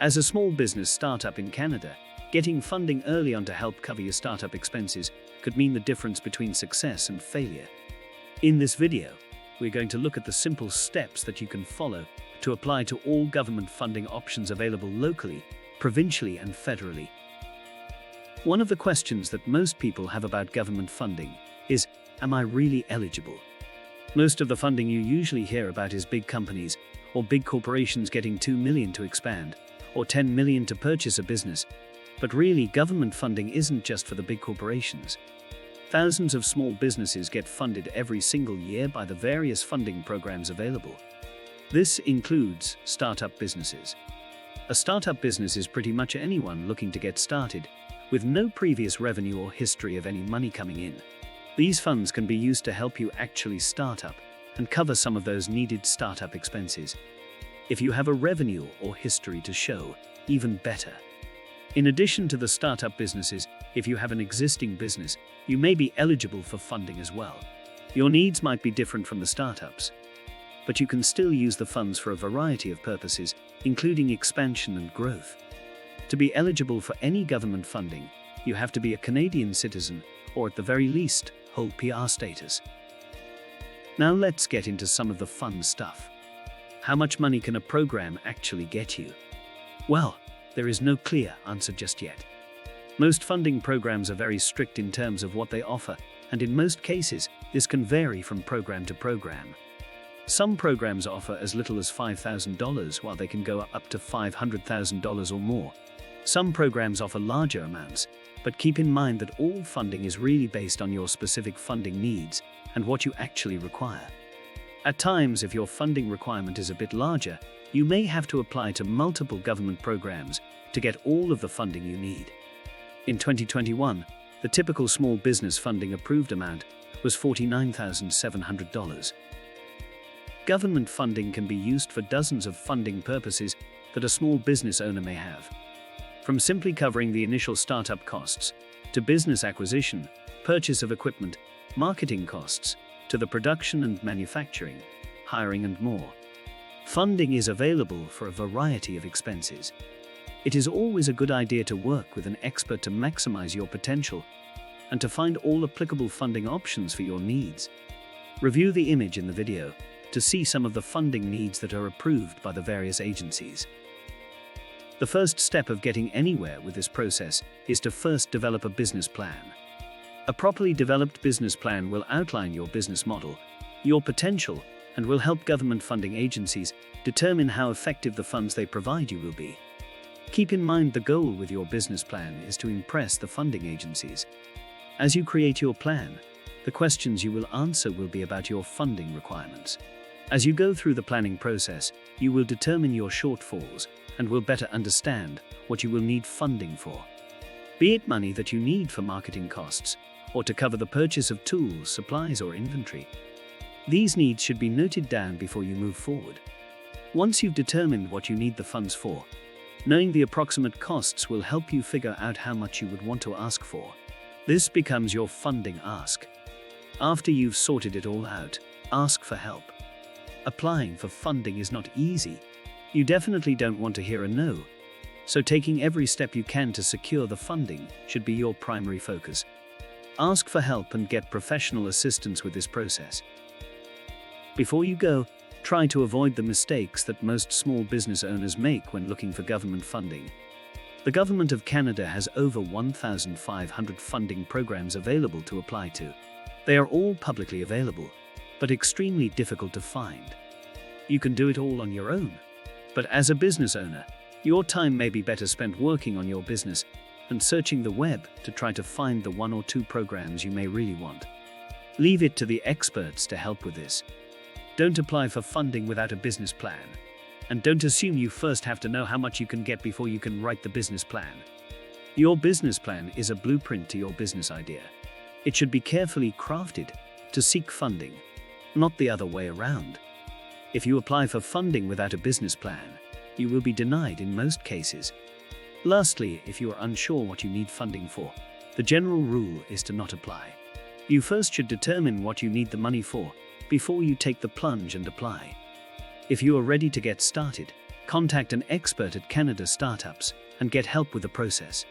As a small business startup in Canada, getting funding early on to help cover your startup expenses could mean the difference between success and failure. In this video, we're going to look at the simple steps that you can follow to apply to all government funding options available locally, provincially, and federally. One of the questions that most people have about government funding is, am I really eligible? Most of the funding you usually hear about is big companies or big corporations getting $2 million to expand or $10 million to purchase a business. But really, government funding isn't just for the big corporations. Thousands of small businesses get funded every single year by the various funding programs available. This includes startup businesses. A startup business is pretty much anyone looking to get started, with no previous revenue or history of any money coming in. These funds can be used to help you actually start up and cover some of those needed startup expenses. If you have a revenue or history to show, even better. In addition to the startup businesses, if you have an existing business, you may be eligible for funding as well. Your needs might be different from the startups, but you can still use the funds for a variety of purposes, including expansion and growth. To be eligible for any government funding, you have to be a Canadian citizen or at the very least, hold PR status. Now let's get into some of the fun stuff. How much money can a program actually get you? Well, there is no clear answer just yet. Most funding programs are very strict in terms of what they offer, and in most cases, this can vary from program to program. Some programs offer as little as $5,000, while they can go up to $500,000 or more. Some programs offer larger amounts, but keep in mind that all funding is really based on your specific funding needs and what you actually require. At times, if your funding requirement is a bit larger, you may have to apply to multiple government programs to get all of the funding you need. In 2021, the typical small business funding approved amount was $49,700. Government funding can be used for dozens of funding purposes that a small business owner may have. From simply covering the initial startup costs, to business acquisition, purchase of equipment, marketing costs, to the production and manufacturing, hiring and more. Funding is available for a variety of expenses. It is always a good idea to work with an expert to maximize your potential and to find all applicable funding options for your needs. Review the image in the video to see some of the funding needs that are approved by the various agencies. The first step of getting anywhere with this process is to first develop a business plan. A properly developed business plan will outline your business model, your potential, and will help government funding agencies determine how effective the funds they provide you will be. Keep in mind the goal with your business plan is to impress the funding agencies. As you create your plan, the questions you will answer will be about your funding requirements. As you go through the planning process, you will determine your shortfalls and will better understand what you will need funding for. Be it money that you need for marketing costs, or to cover the purchase of tools, supplies, or inventory. These needs should be noted down before you move forward. Once you've determined what you need the funds for, knowing the approximate costs will help you figure out how much you would want to ask for. This becomes your funding ask. After you've sorted it all out, ask for help. Applying for funding is not easy. You definitely don't want to hear a no, so taking every step you can to secure the funding should be your primary focus. Ask for help and get professional assistance with this process. Before you go, try to avoid the mistakes that most small business owners make when looking for government funding. The Government of Canada has over 1,500 funding programs available to apply to. They are all publicly available, but extremely difficult to find. You can do it all on your own. But as a business owner, your time may be better spent working on your business and searching the web to try to find the one or two programs you may really want. Leave it to the experts to help with this. Don't apply for funding without a business plan. And don't assume you first have to know how much you can get before you can write the business plan. Your business plan is a blueprint to your business idea. It should be carefully crafted to seek funding, not the other way around. If you apply for funding without a business plan, you will be denied in most cases. Lastly, if you are unsure what you need funding for, the general rule is to not apply. You first should determine what you need the money for before you take the plunge and apply. If you are ready to get started, Contact an expert at Canada Startups and get help with the process.